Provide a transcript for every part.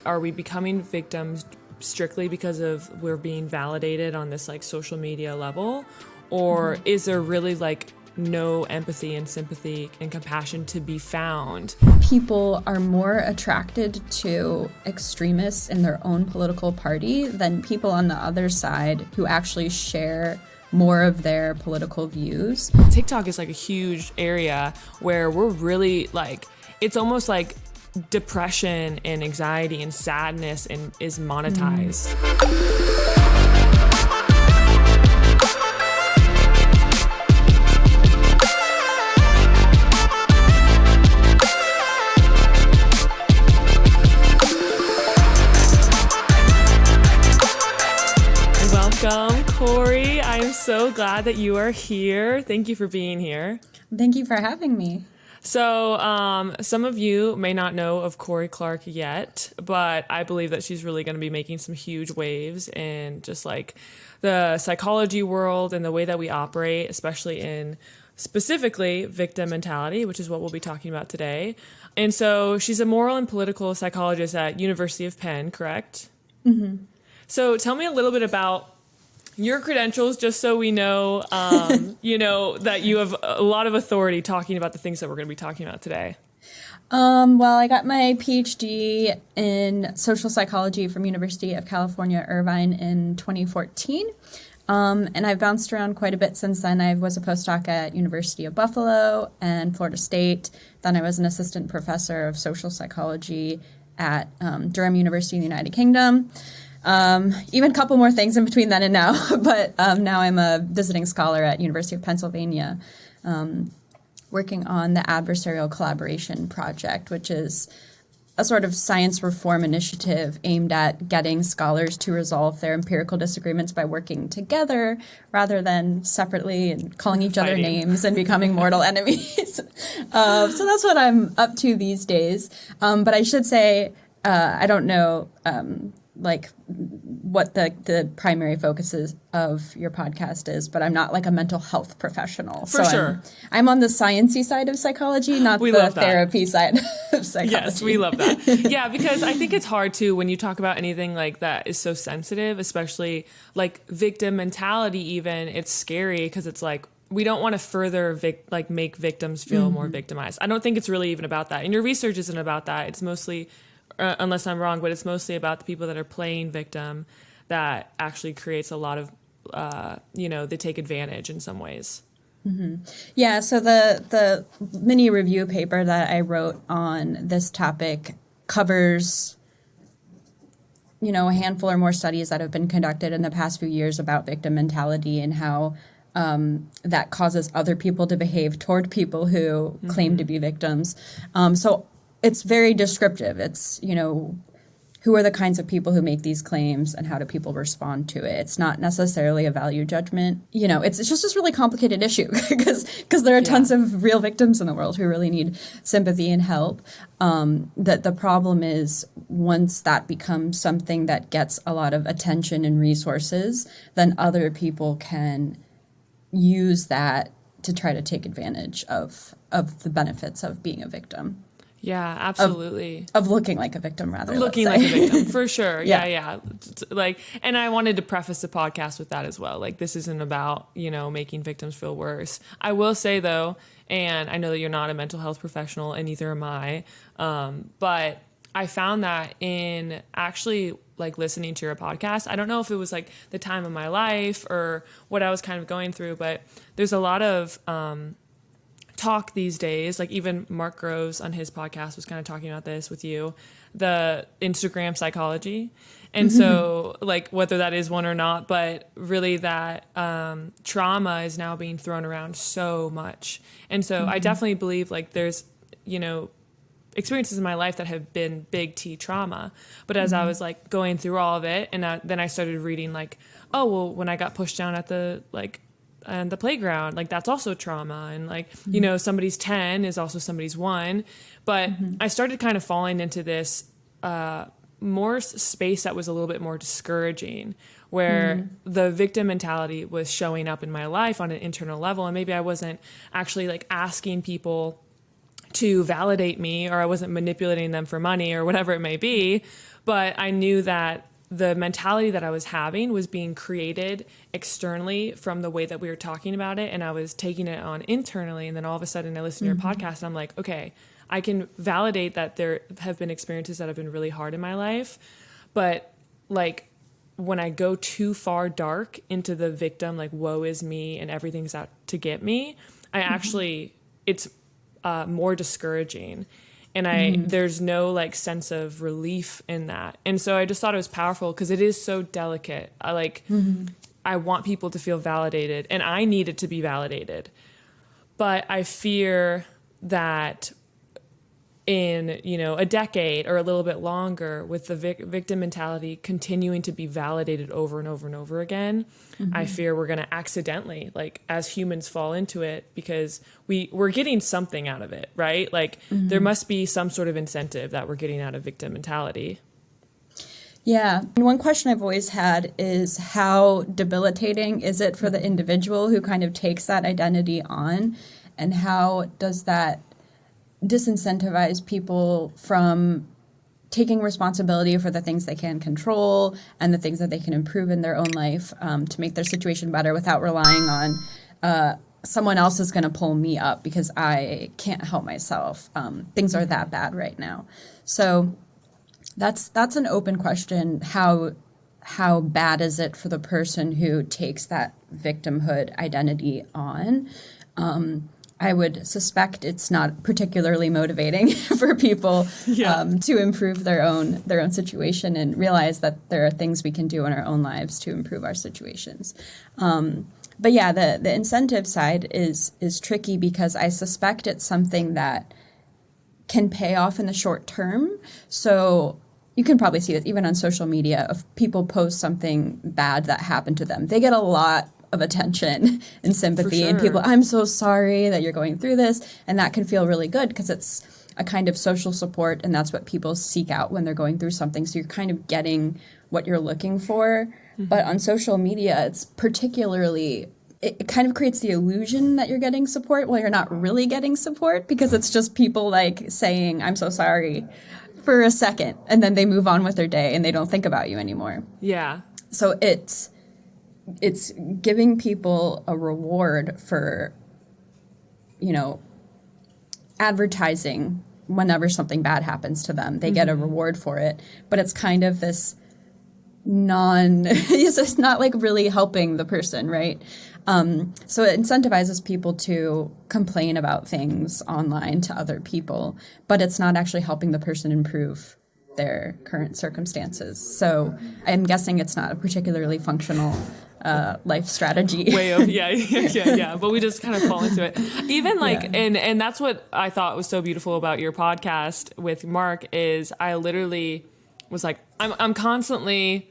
Are we becoming victims strictly because of we're being validated on this like social media level? Or is there really like no empathy and sympathy and compassion to be found? People are more attracted to extremists in their own political party than people on the other side who actually share more of their political views. TikTok is like a huge area where we're really like, it's almost like depression and anxiety and sadness and is monetized. Welcome, Cory. I'm so glad that you are here. Thank you for being here. Thank you for having me. So some of you may not know of Cory Clark yet, but I believe that she's really going to be making some huge waves in just like the psychology world and the way that we operate, especially in specifically victim mentality, which is what we'll be talking about today. And so she's a moral and political psychologist at University of Penn, correct? Mm-hmm. So tell me a little bit about your credentials, just so we know, you know, that you have a lot of authority talking about the things that we're going to be talking about today. Well, I got my PhD in social psychology from University of California, Irvine in 2014. And I've bounced around quite a bit since then. I was a postdoc at University of Buffalo and Florida State. Then I was an assistant professor of social psychology at Durham University in the United Kingdom. Even a couple more things in between then and now, but now I'm a visiting scholar at University of Pennsylvania, working on the Adversarial Collaboration Project, which is a sort of science reform initiative aimed at getting scholars to resolve their empirical disagreements by working together rather than separately and calling each other names and becoming mortal enemies. So that's what I'm up to these days. But I should say, I don't know like what the primary focuses of your podcast is, but I'm not like a mental health professional. For sure. I'm on the sciencey side of psychology, not the therapy side of psychology. Yes, we love that. Yeah, because I think it's hard too when you talk about anything like that is so sensitive, especially like victim mentality even. It's scary because it's like, we don't want to further make victims feel more victimized. I don't think it's really even about that. And your research isn't about that. It's mostly unless I'm wrong, but it's mostly about the people that are playing victim that actually creates a lot of, they take advantage in some ways. Mm-hmm. Yeah, so the mini review paper that I wrote on this topic covers, a handful or more studies that have been conducted in the past few years about victim mentality and how that causes other people to behave toward people who claim to be victims. So it's very descriptive. It's, who are the kinds of people who make these claims and how do people respond to it? It's not necessarily a value judgment. It's just this really complicated issue because there are tons of real victims in the world who really need sympathy and help. That the problem is once that becomes something that gets a lot of attention and resources, then other people can use that to try to take advantage of the benefits of being a victim. Yeah, absolutely. Of looking like a victim, rather. Looking like a victim, for sure. Yeah. Like, and I wanted to preface the podcast with that as well. Like, this isn't about, making victims feel worse. I will say, though, and I know that you're not a mental health professional, and neither am I, but I found that in actually, like, listening to your podcast, I don't know if it was, like, the time of my life or what I was kind of going through, but there's a lot of talk these days, like even Mark Groves on his podcast was kind of talking about this with you, the Instagram psychology. And so like whether that is one or not, but really that trauma is now being thrown around so much. And so I definitely believe like there's, experiences in my life that have been big T trauma. But as I was like going through all of it and then I started reading like, oh, well, when I got pushed down at the playground, like that's also trauma. And like, somebody's 10 is also somebody's 1. But I started kind of falling into this more space that was a little bit more discouraging, where the victim mentality was showing up in my life on an internal level. And maybe I wasn't actually like asking people to validate me, or I wasn't manipulating them for money or whatever it may be. But I knew that the mentality that I was having was being created externally from the way that we were talking about it. And I was taking it on internally. And then all of a sudden I listened to your podcast and I'm like, okay, I can validate that there have been experiences that have been really hard in my life. But like when I go too far dark into the victim, like woe is me and everything's out to get me, I actually, it's more discouraging. And there's no like sense of relief in that. And so I just thought it was powerful because it is so delicate. I want people to feel validated, and I needed to be validated. But I fear that in, you know, a decade or a little bit longer, with the victim mentality continuing to be validated over and over and over again, I fear we're going to accidentally, like as humans, fall into it because we're getting something out of it, right? Like there must be some sort of incentive that we're getting out of victim mentality. Yeah. And one question I've always had is how debilitating is it for the individual who kind of takes that identity on, and how does that disincentivize people from taking responsibility for the things they can control and the things that they can improve in their own life to make their situation better without relying on someone else is going to pull me up because I can't help myself. Things are that bad right now. So that's an open question. How bad is it for the person who takes that victimhood identity on? I would suspect it's not particularly motivating for people to improve their own situation and realize that there are things we can do in our own lives to improve our situations. But yeah, the incentive side is tricky because I suspect it's something that can pay off in the short term. So you can probably see that even on social media, if people post something bad that happened to them, they get a lot of attention and sympathy, and people, I'm so sorry that you're going through this, and that can feel really good because it's a kind of social support, and that's what people seek out when they're going through something. So you're kind of getting what you're looking for. But on social media, it's particularly, it kind of creates the illusion that you're getting support while you're not really getting support, because it's just people like saying, I'm so sorry for a second, and then they move on with their day and they don't think about you anymore. Yeah. So it's giving people a reward for, you know, advertising whenever something bad happens to them. They get a reward for it, but it's kind of this it's just not like really helping the person, right? So it incentivizes people to complain about things online to other people, but it's not actually helping the person improve their current circumstances. So I'm guessing it's not a particularly functional life strategy. Way of but we just kind of fall into it. Even like and that's what I thought was so beautiful about your podcast with Mark is I literally was like, I'm constantly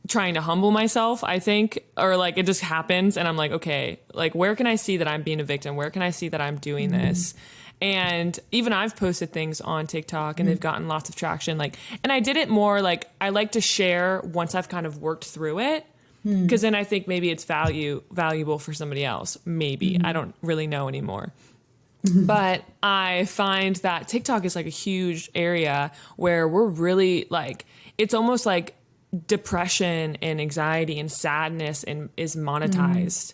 trying to humble myself, I think, or like it just happens and I'm like, okay, like where can I see that I'm being a victim? Where can I see that I'm doing this? And even I've posted things on TikTok and they've gotten lots of traction. Like, and I did it more like I like to share once I've kind of worked through it. Because then I think maybe it's valuable for somebody else. Maybe. I don't really know anymore. But I find that TikTok is like a huge area where we're really like, it's almost like depression and anxiety and sadness and is monetized.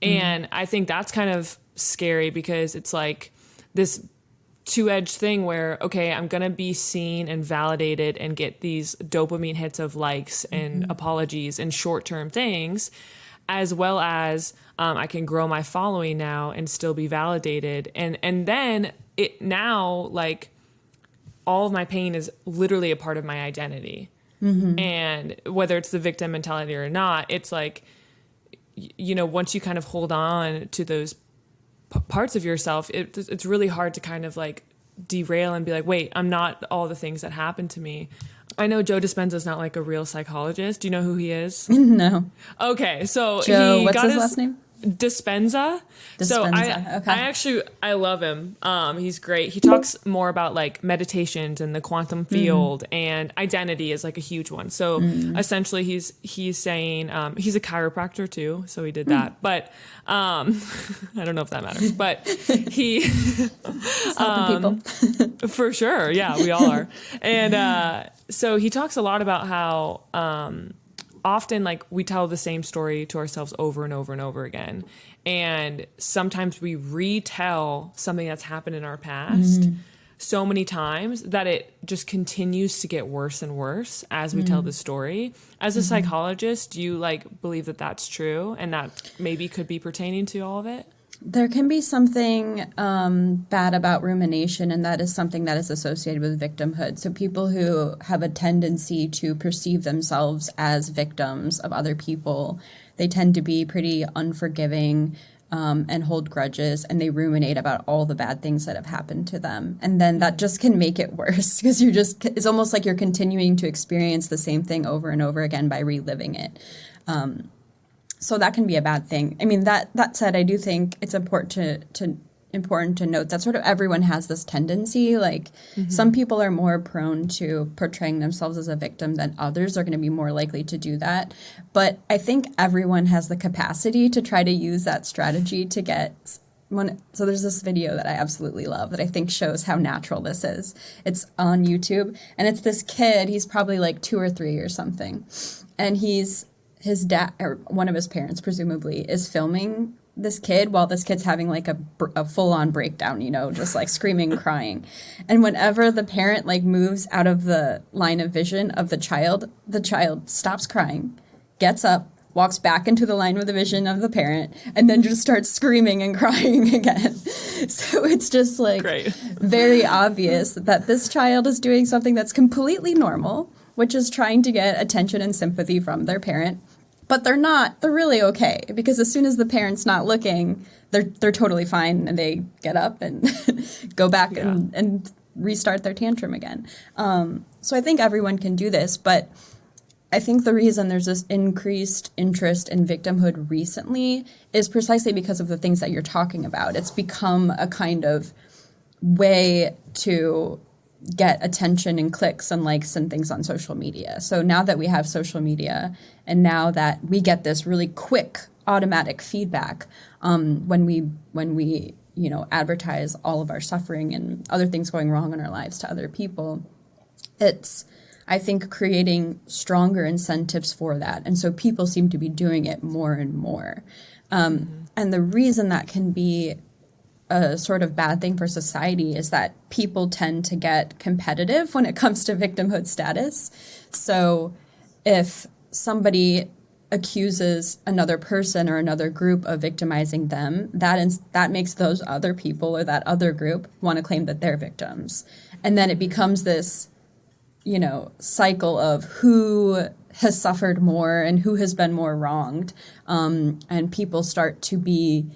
And I think that's kind of scary because it's like this two-edged thing where, okay, I'm going to be seen and validated and get these dopamine hits of likes and apologies and short-term things, as well as I can grow my following now and still be validated. And then it now, like, all of my pain is literally a part of my identity. And whether it's the victim mentality or not, it's like, you know, once you kind of hold on to those parts of yourself, it's really hard to kind of like derail and be like, wait, I'm not all the things that happened to me. I know Joe Dispenza's not like a real psychologist. Do you know who he is? No. Okay, so Joe, what's his last name? Dispenza. So okay. I love him. He's great. He talks more about like meditations and the quantum field, and identity is like a huge one. So essentially he's saying, he's a chiropractor too. So he did that, but, I don't know if that matters, but he's helping people. For sure. Yeah, we all are. And, so he talks a lot about how, often like we tell the same story to ourselves over and over and over again. And sometimes we retell something that's happened in our past so many times that it just continues to get worse and worse as we tell the story. As a psychologist, do you like believe that that's true and that maybe could be pertaining to all of it? There can be something bad about rumination, and that is something that is associated with victimhood. So people who have a tendency to perceive themselves as victims of other people, they tend to be pretty unforgiving and hold grudges, and they ruminate about all the bad things that have happened to them. And then that just can make it worse because it's almost like you're continuing to experience the same thing over and over again by reliving it. So that can be a bad thing. I mean, that said, I do think it's important to note that sort of everyone has this tendency. Like some people are more prone to portraying themselves as a victim than others are going to be more likely to do that. But I think everyone has the capacity to try to use that strategy to get so there's this video that I absolutely love that I think shows how natural this is. It's on YouTube, and it's this kid. He's probably like 2 or 3 or something, and his dad, or one of his parents, presumably, is filming this kid while this kid's having like a full-on breakdown, just like screaming, crying. And whenever the parent like moves out of the line of vision of the child stops crying, gets up, walks back into the line of the vision of the parent, and then just starts screaming and crying again. So it's just like very obvious that this child is doing something that's completely normal, which is trying to get attention and sympathy from their parent. But they're not. They're really okay, because as soon as the parent's not looking, they're totally fine, and they get up and go back and restart their tantrum again. So I think everyone can do this, but I think the reason there's this increased interest in victimhood recently is precisely because of the things that you're talking about. It's become a kind of way to get attention and clicks and likes and things on social media. So now that we have social media, and now that we get this really quick automatic feedback when we advertise all of our suffering and other things going wrong in our lives to other people, it's, I think, creating stronger incentives for that. And so people seem to be doing it more and more. And the reason that can be a sort of bad thing for society is that people tend to get competitive when it comes to victimhood status. So if somebody accuses another person or another group of victimizing them, that makes those other people or that other group want to claim that they're victims. And then it becomes this, cycle of who has suffered more and who has been more wronged. And people start to be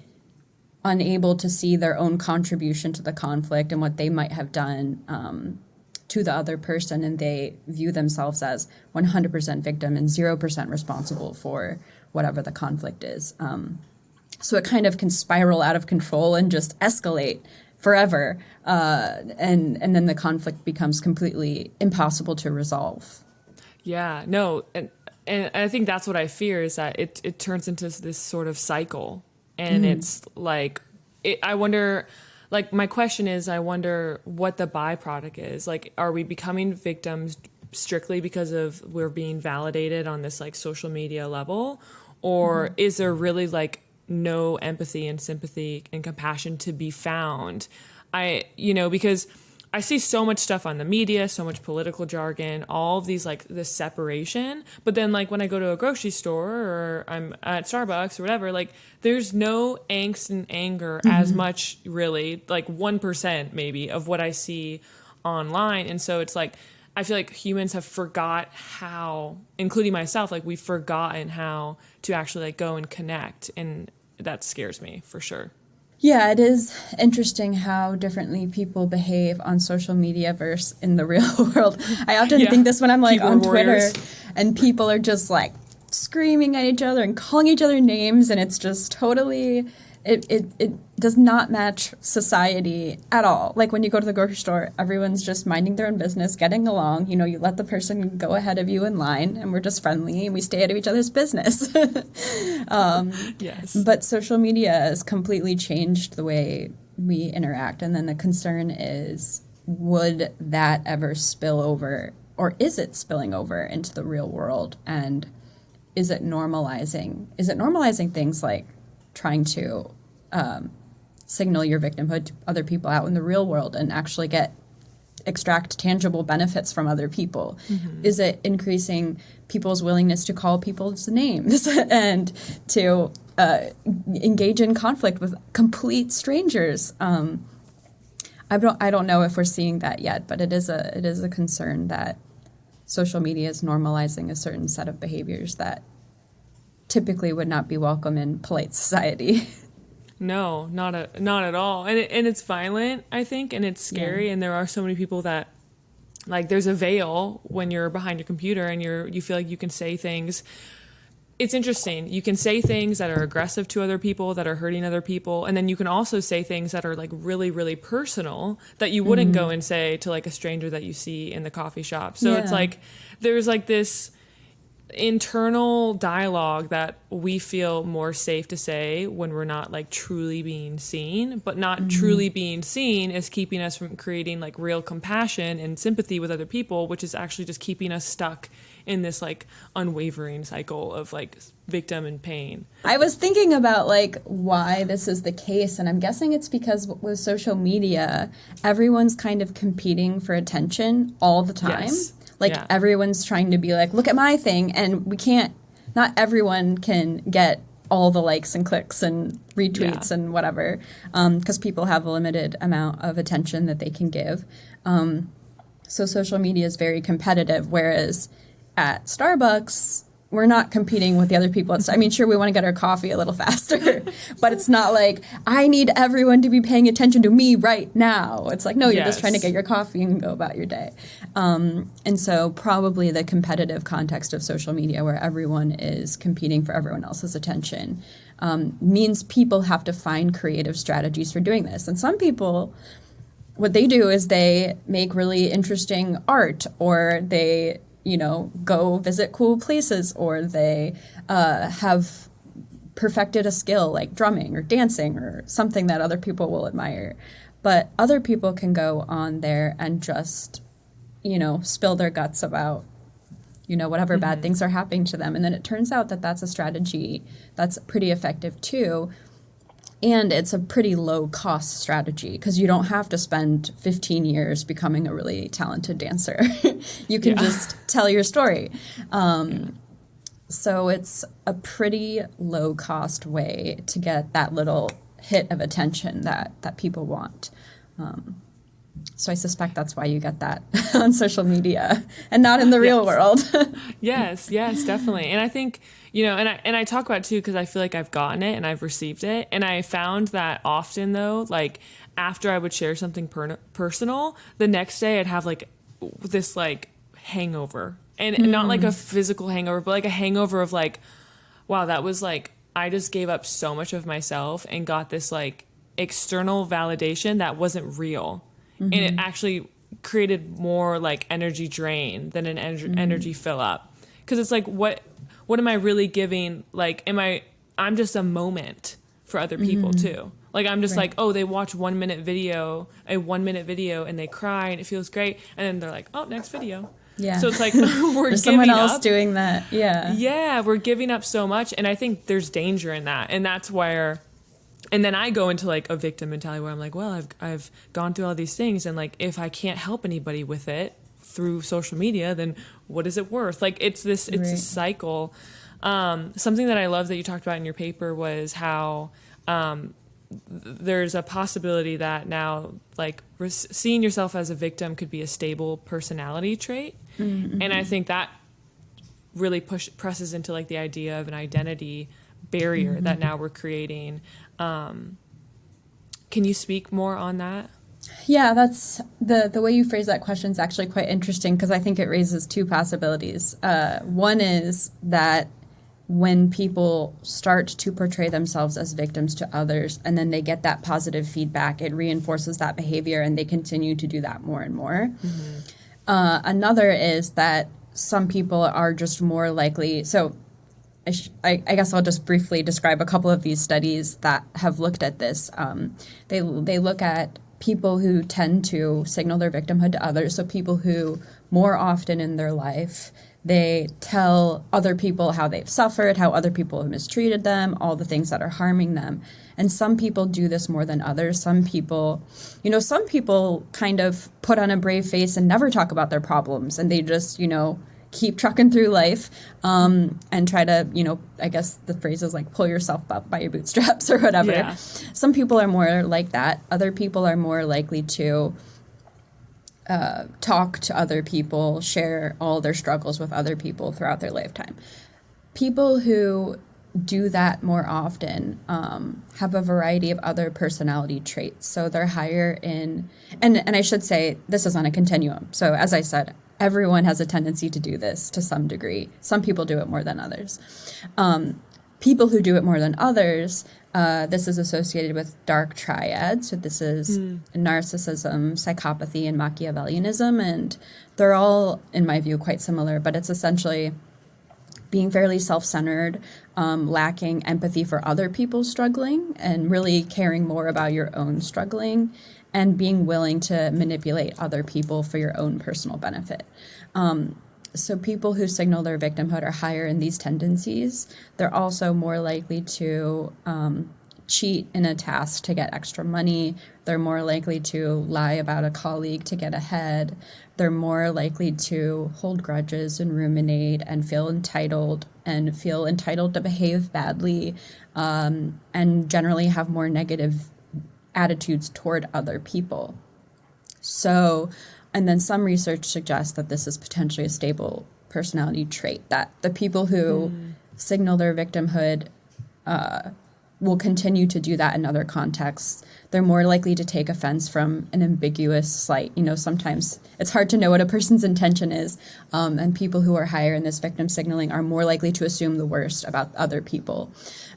unable to see their own contribution to the conflict and what they might have done to the other person, and they view themselves as 100% victim and 0% responsible for whatever the conflict is. So it kind of can spiral out of control and just escalate forever, and then the conflict becomes completely impossible to resolve. Yeah, no, and I think that's what I fear, is that it turns into this sort of cycle. And it's like, I wonder, like, my question is, I wonder what the byproduct is. Like, are we becoming victims strictly because of we're being validated on this, like, social media level? Or is there really, like, no empathy and sympathy and compassion to be found? Because I see so much stuff on the media, so much political jargon, all of these, like, this separation. But then, like, when I go to a grocery store or I'm at Starbucks or whatever, like, there's no angst and anger as much, really, like 1% maybe of what I see online. And so it's like, I feel like humans have forgot how, including myself, like, we've forgotten how to actually, like, go and connect. And that scares me for sure. Yeah, it is interesting how differently people behave on social media versus in the real world. I often think this when I'm like on Twitter and people are just like screaming at each other and calling each other names, and it's just totally, it does not match society at all. Like when you go to the grocery store, everyone's just minding their own business, getting along. You let the person go ahead of you in line, and we're just friendly and we stay out of each other's business. Yes. But social media has completely changed the way we interact. And then the concern is, would that ever spill over, or is it spilling over into the real world? And is it normalizing things like trying to signal your victimhood to other people out in the real world and actually extract tangible benefits from other people? Mm-hmm. Is it increasing people's willingness to call people's names and to engage in conflict with complete strangers? I don't know if we're seeing that yet, but it is a concern that social media is normalizing a certain set of behaviors that typically would not be welcome in polite society. No, not at all. And it's violent, I think, and it's scary. Yeah. And there are so many people that, like, there's a veil when you're behind your computer and you feel like you can say things. It's interesting. You can say things that are aggressive to other people, that are hurting other people. And then you can also say things that are like really, really personal that you wouldn't go and say to like a stranger that you see in the coffee shop. So it's like, there's like this internal dialogue that we feel more safe to say when we're not like truly being seen, but not truly being seen is keeping us from creating like real compassion and sympathy with other people, which is actually just keeping us stuck in this like unwavering cycle of like victim and pain. I was thinking about like why this is the case, and I'm guessing it's because with social media, everyone's kind of competing for attention all the time. Yes. Like everyone's trying to be like, look at my thing, and not everyone can get all the likes and clicks and retweets and whatever, because people have a limited amount of attention that they can give. So social media is very competitive, whereas at Starbucks, we're not competing with the other people. I mean, sure, we want to get our coffee a little faster, but it's not like, I need everyone to be paying attention to me right now. It's like, no, you're just trying to get your coffee and go about your day. And so probably the competitive context of social media where everyone is competing for everyone else's attention means people have to find creative strategies for doing this. And some people, what they do is they make really interesting art, or they go visit cool places, or they have perfected a skill like drumming or dancing or something that other people will admire. But other people can go on there and just, spill their guts about, whatever bad things are happening to them. And then it turns out that that's a strategy that's pretty effective too. And it's a pretty low-cost strategy because you don't have to spend 15 years becoming a really talented dancer. You can just tell your story. So it's a pretty low-cost way to get that little hit of attention that people want. So I suspect that's why you get that on social media and not in the real world. Yes, definitely. And I think, and I talk about it too because I feel like I've gotten it and I've received it. And I found that often though, like after I would share something personal, the next day I'd have like this like hangover. And not like a physical hangover, but like a hangover of like, wow, that was like, I just gave up so much of myself and got this like external validation that wasn't real. And it actually created more like energy drain than an energy fill up. Because it's like, what am I really giving? Like, I'm just a moment for other people too. Like, I'm just like, oh, they watch a 1 minute video and they cry and it feels great. And then they're like, oh, next video. Yeah. So it's like, we're there's someone else doing that. Yeah. Yeah. We're giving up so much. And I think there's danger in that. And that's where, and then I go into like a victim mentality where I'm like, well, I've gone through all these things. And like, if I can't help anybody with it through social media, then what is it worth? Like it's a cycle. Something that I love that you talked about in your paper was how, there's a possibility that now like seeing yourself as a victim could be a stable personality trait. And I think that really presses into like the idea of an identity barrier that now we're creating. Can you speak more on that? Yeah, that's the way you phrase that question is actually quite interesting because I think it raises two possibilities. One is that when people start to portray themselves as victims to others and then they get that positive feedback, it reinforces that behavior and they continue to do that more and more. Another is that some people are just more likely, so I guess I'll just briefly describe a couple of these studies that have looked at this. They look at people who tend to signal their victimhood to others, so people who more often in their life they tell other people how they've suffered, how other people have mistreated them, all the things that are harming them. And some people do this more than others. Some people kind of put on a brave face and never talk about their problems, and they just, keep trucking through life and try to, I guess the phrase is like pull yourself up by your bootstraps or whatever. Yeah. Some people are more like that. Other people are more likely to talk to other people, share all their struggles with other people throughout their lifetime. People who do that more often have a variety of other personality traits. So they're higher in, and I should say this is on a continuum. So as I said, everyone has a tendency to do this to some degree. Some people do it more than others. People who do it more than others, this is associated with dark triads. So this is narcissism, psychopathy, and Machiavellianism. And they're all, in my view, quite similar. But it's essentially being fairly self-centered, lacking empathy for other people struggling, and really caring more about your own struggling, and being willing to manipulate other people for your own personal benefit. So people who signal their victimhood are higher in these tendencies. They're also more likely to cheat in a task to get extra money. They're more likely to lie about a colleague to get ahead. They're more likely to hold grudges and ruminate and feel entitled to behave badly, and generally have more negative attitudes toward other people. So, and then some research suggests that this is potentially a stable personality trait, that the people who signal their victimhood will continue to do that in other contexts. They're more likely to take offense from an ambiguous slight. Sometimes it's hard to know what a person's intention is, and people who are higher in this victim signaling are more likely to assume the worst about other people.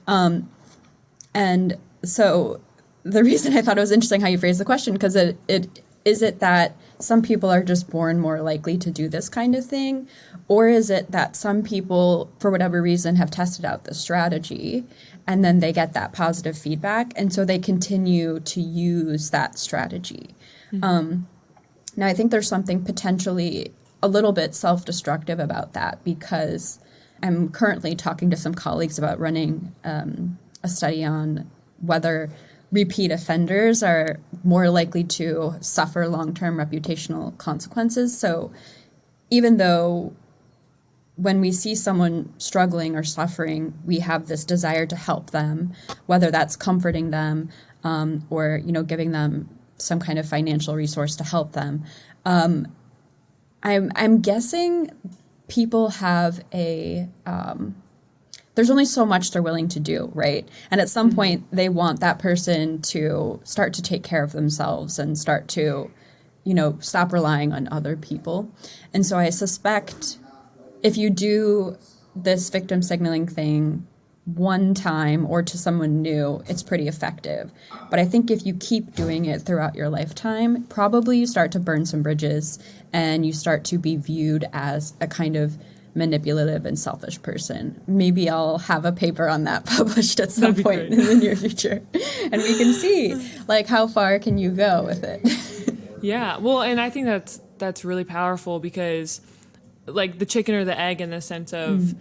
And so the reason I thought it was interesting how you phrased the question, because is it that some people are just born more likely to do this kind of thing? Or is it that some people, for whatever reason, have tested out the strategy and then they get that positive feedback, and so they continue to use that strategy? Now, I think there's something potentially a little bit self-destructive about that, because I'm currently talking to some colleagues about running a study on whether repeat offenders are more likely to suffer long-term reputational consequences. So even though when we see someone struggling or suffering, we have this desire to help them, whether that's comforting them or giving them some kind of financial resource to help them, I'm guessing people have there's only so much they're willing to do, right? And at some point, they want that person to start to take care of themselves and start to, stop relying on other people. And so I suspect if you do this victim signaling thing one time or to someone new, it's pretty effective. But I think if you keep doing it throughout your lifetime, probably you start to burn some bridges and you start to be viewed as a kind of manipulative and selfish person. Maybe I'll have a paper on that published at some point in the near future. And we can see, how far can you go with it? Yeah. Well, and I think that's really powerful, because the chicken or the egg, in the sense of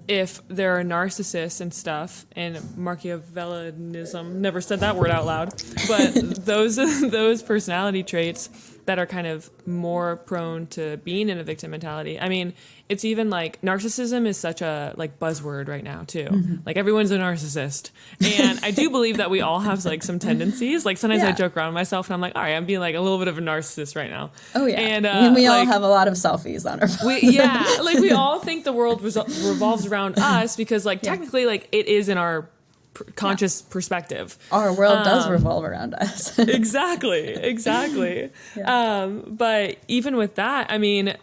if there are narcissists and stuff, and Machiavellianism, never said that word out loud, but those personality traits that are kind of more prone to being in a victim mentality. I mean, it's even narcissism is such a buzzword right now too. Everyone's a narcissist. And I do believe that we all have some tendencies. Sometimes I joke around with myself and I'm all right, I'm being a little bit of a narcissist right now. Oh yeah. And we all have a lot of selfies on our phone. We all think the world revolves around us, because technically it is in our conscious perspective. Our world does revolve around us. Exactly. Yeah. But even with that, I mean,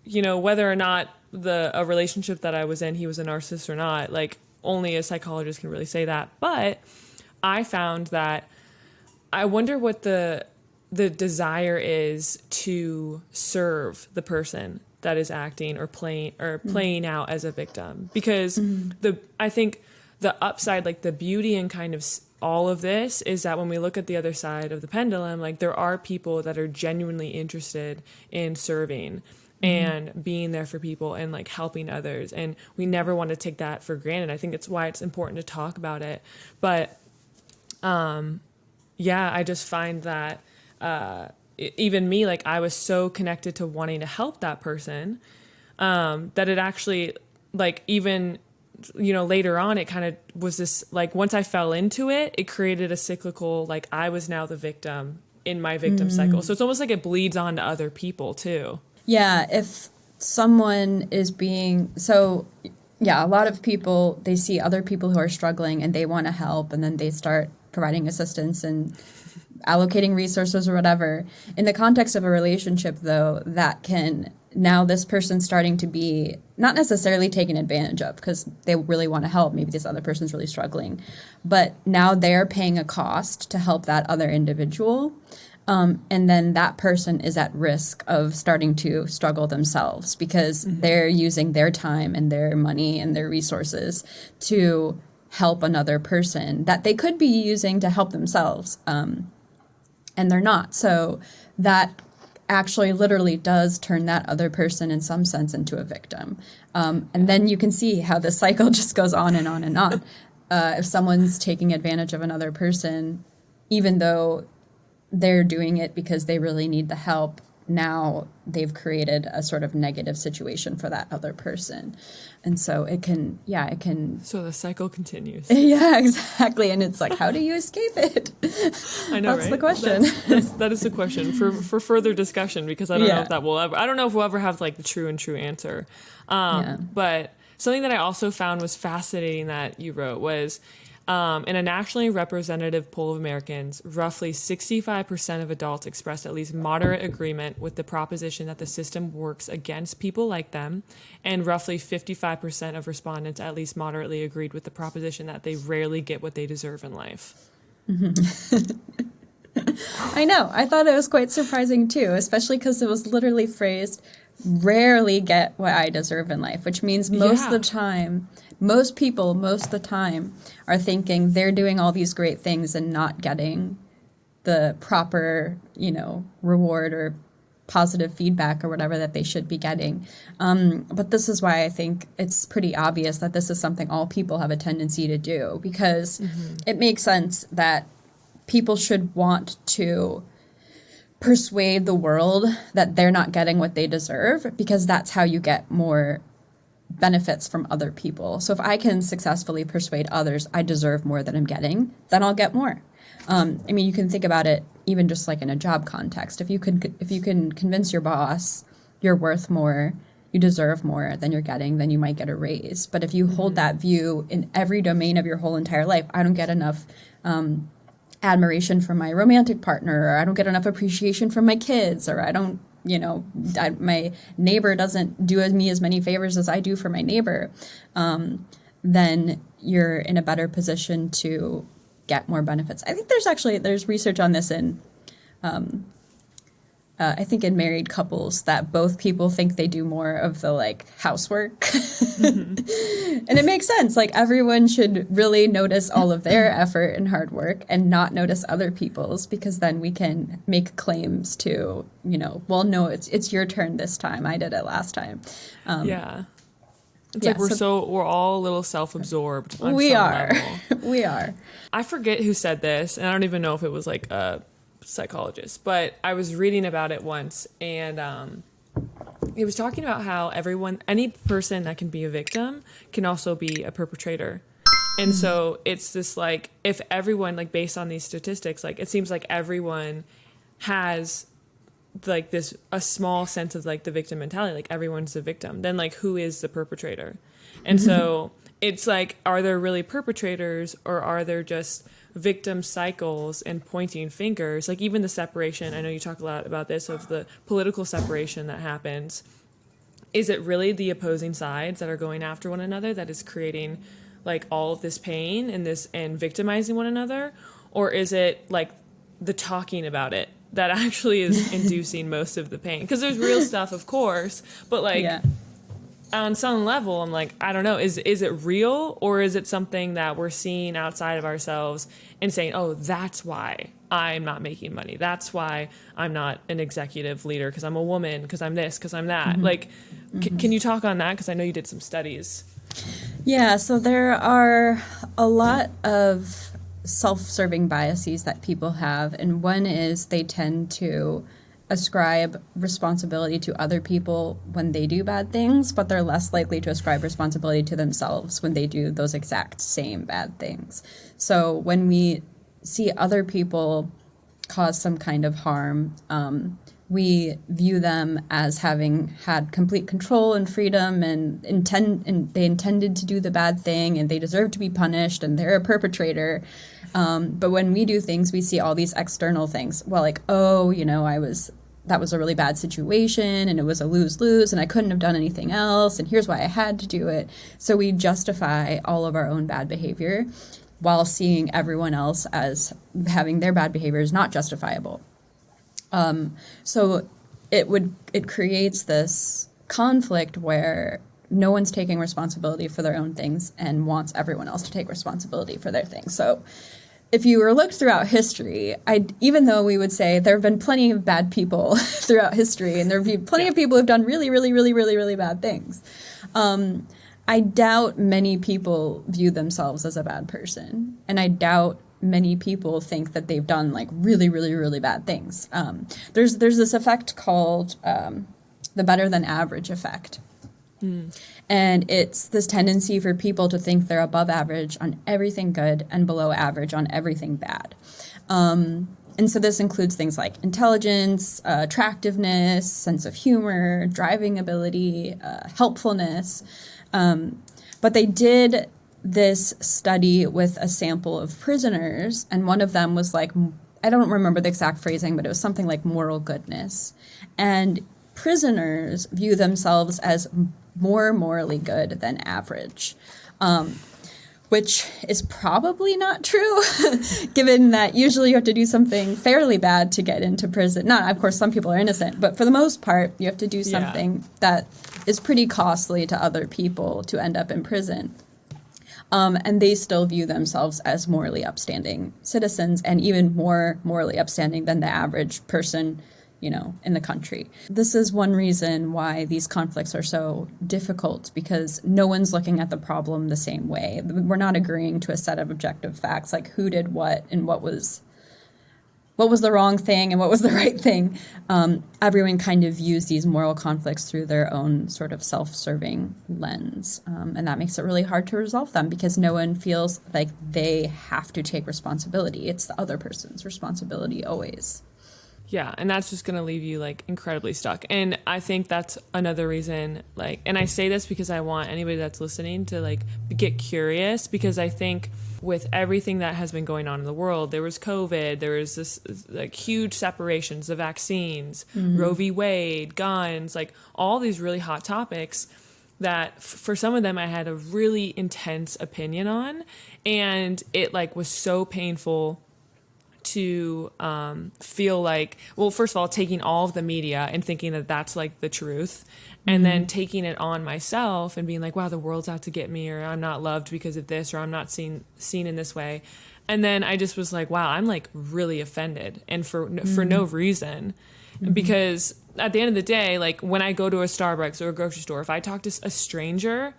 whether or not a relationship that I was in, he was a narcissist or not, like only a psychologist can really say that. But I found that I wonder what the desire is to serve the person that is acting or playing out as a victim, because I think the upside, like the beauty and kind of all of this, is that when we look at the other side of the pendulum, like there are people that are genuinely interested in serving and being there for people and like helping others, and we never want to take that for granted. I think it's why it's important to talk about it. But I just find that even me, like I was so connected to wanting to help that person that it actually, like, even, you know, later on, it kind of was this, like, once I fell into it, it created a cyclical, like I was now the victim in my victim cycle. So it's almost like it bleeds on to other people too. Yeah, if someone is being a lot of people, they see other people who are struggling and they want to help, and then they start providing assistance and allocating resources or whatever. In the context of a relationship, though, that can, now this person's starting to be not necessarily taken advantage of because they really want to help. Maybe this other person's really struggling, but now they're paying a cost to help that other individual. And then that person is at risk of starting to struggle themselves because they're using their time and their money and their resources to help another person that they could be using to help themselves. And they're not. So that actually literally does turn that other person in some sense into a victim. And then you can see how the cycle just goes on and on and on. If someone's taking advantage of another person, even though they're doing it because they really need the help, now they've created a sort of negative situation for that other person. And so it can. So the cycle continues. Yeah, exactly. And it's like, how do you escape it? I know, That's right? the question. That is the question for further discussion, because I don't know if that will ever, I don't know if we'll ever have like the true answer. But something that I also found was fascinating that you wrote was, in a nationally representative poll of Americans, roughly 65% of adults expressed at least moderate agreement with the proposition that the system works against people like them, and roughly 55% of respondents at least moderately agreed with the proposition that they rarely get what they deserve in life. I know. I thought it was quite surprising, too, especially because it was literally phrased, rarely get what I deserve in life, which means most of the time, most people, most of the time, are thinking they're doing all these great things and not getting the proper, reward or positive feedback or whatever that they should be getting. But this is why I think it's pretty obvious that this is something all people have a tendency to do, because it makes sense that people should want to persuade the world that they're not getting what they deserve, because that's how you get more benefits from other people. So if I can successfully persuade others I deserve more than I'm getting, then I'll get more. You can think about it even just like in a job context. If you can convince your boss you're worth more, you deserve more than you're getting, then you might get a raise. But if you hold that view in every domain of your whole entire life, I don't get enough admiration from my romantic partner, or I don't get enough appreciation from my kids, or I don't, my neighbor doesn't do me as many favors as I do for my neighbor, then you're in a better position to get more benefits. I think there's research on this in, I think in married couples, that both people think they do more of the housework. And it makes sense. Everyone should really notice all of their effort and hard work and not notice other people's, because then we can make claims to, well, no, it's your turn this time. I did it last time. It's we're all a little self-absorbed on we some are. level. We are. I forget who said this, and I don't even know if it was a psychologist, but I was reading about it once, and he was talking about how any person that can be a victim can also be a perpetrator. And so it's this if everyone, based on these statistics, it seems like everyone has a small sense of the victim mentality, everyone's the victim, then who is the perpetrator? And so it's are there really perpetrators, or are there just victim cycles and pointing fingers? Even the separation, I know you talk a lot about this, of the political separation that happens is it really the opposing sides that are going after one another that is creating like all of this pain and victimizing one another? Or is it like the talking about it that actually is inducing most of the pain? Because there's real stuff, of course, but like on some level, I'm like, I don't know, is it real, or is it something that we're seeing outside of ourselves and saying, oh, that's why I'm not making money. That's why I'm not an executive leader, because I'm a woman, because I'm this, because I'm that. Like, can you talk on that? Because I know you did some studies. Yeah, so there are a lot of self-serving biases that people have, and one is they tend to ascribe responsibility to other people when they do bad things, but they're less likely to ascribe responsibility to themselves when they do those exact same bad things. So when we see other people cause some kind of harm, we view them as having had complete control and freedom and they intended to do the bad thing and they deserve to be punished and they're a perpetrator. But when we do things, we see all these external things. Well, like, oh, that was a really bad situation and it was a lose-lose and I couldn't have done anything else and here's why I had to do it. So we justify all of our own bad behavior while seeing everyone else as having their bad behavior is not justifiable. So it creates this conflict where no one's taking responsibility for their own things and wants everyone else to take responsibility for their things. So if you were looked throughout history, even though we would say there have been plenty of bad people throughout history and there have been plenty of people who've done really, really, really, really, really bad things, I doubt many people view themselves as a bad person. And I doubt many people think that they've done like really, really, really bad things. There's this effect called the better than average effect. And it's this tendency for people to think they're above average on everything good and below average on everything bad. And so this includes things like intelligence, attractiveness, sense of humor, driving ability, helpfulness. But they did this study with a sample of prisoners, and one of them was like, I don't remember the exact phrasing, but it was something like moral goodness. And prisoners view themselves as more morally good than average, which is probably not true, given that usually you have to do something fairly bad to get into prison. Not, of course, some people are innocent, but for the most part, you have to do something that is pretty costly to other people to end up in prison. And they still view themselves as morally upstanding citizens and even more morally upstanding than the average person, in the country. This is one reason why these conflicts are so difficult, because no one's looking at the problem the same way. We're not agreeing to a set of objective facts, like who did what and what was the wrong thing and what was the right thing. Everyone kind of views these moral conflicts through their own sort of self-serving lens. And that makes it really hard to resolve them because no one feels like they have to take responsibility. It's the other person's responsibility always. Yeah, and that's just going to leave you like incredibly stuck. And I think that's another reason, like, and I say this because I want anybody that's listening to like get curious, because I think with everything that has been going on in the world, there was COVID, there was this like huge separations, the vaccines, Roe v. Wade, guns, like all these really hot topics that for some of them I had a really intense opinion on, and it like was so painful to feel like, well, first of all, taking all of the media and thinking that that's like the truth, and then taking it on myself and being like, wow, the world's out to get me, or I'm not loved because of this, or I'm not seen in this way. And then I just was like, wow, I'm like really offended, and for no reason. Because at the end of the day, like when I go to a Starbucks or a grocery store, if I talk to a stranger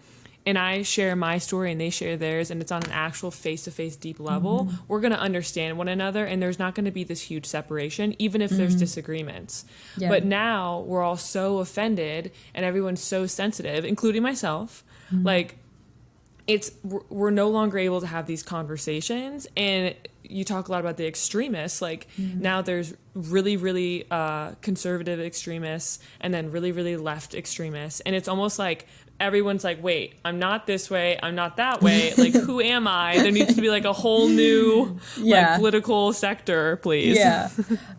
and I share my story and they share theirs, and it's on an actual face-to-face deep level, we're going to understand one another, and there's not going to be this huge separation, even if there's disagreements. Yeah. But now we're all so offended and everyone's so sensitive, including myself. Like, we're no longer able to have these conversations. And you talk a lot about the extremists. Like now there's really, really conservative extremists and then really, really left extremists. And it's almost like everyone's like, wait, I'm not this way, I'm not that way. Like, who am I? There needs to be like a whole new like political sector, please. Yeah.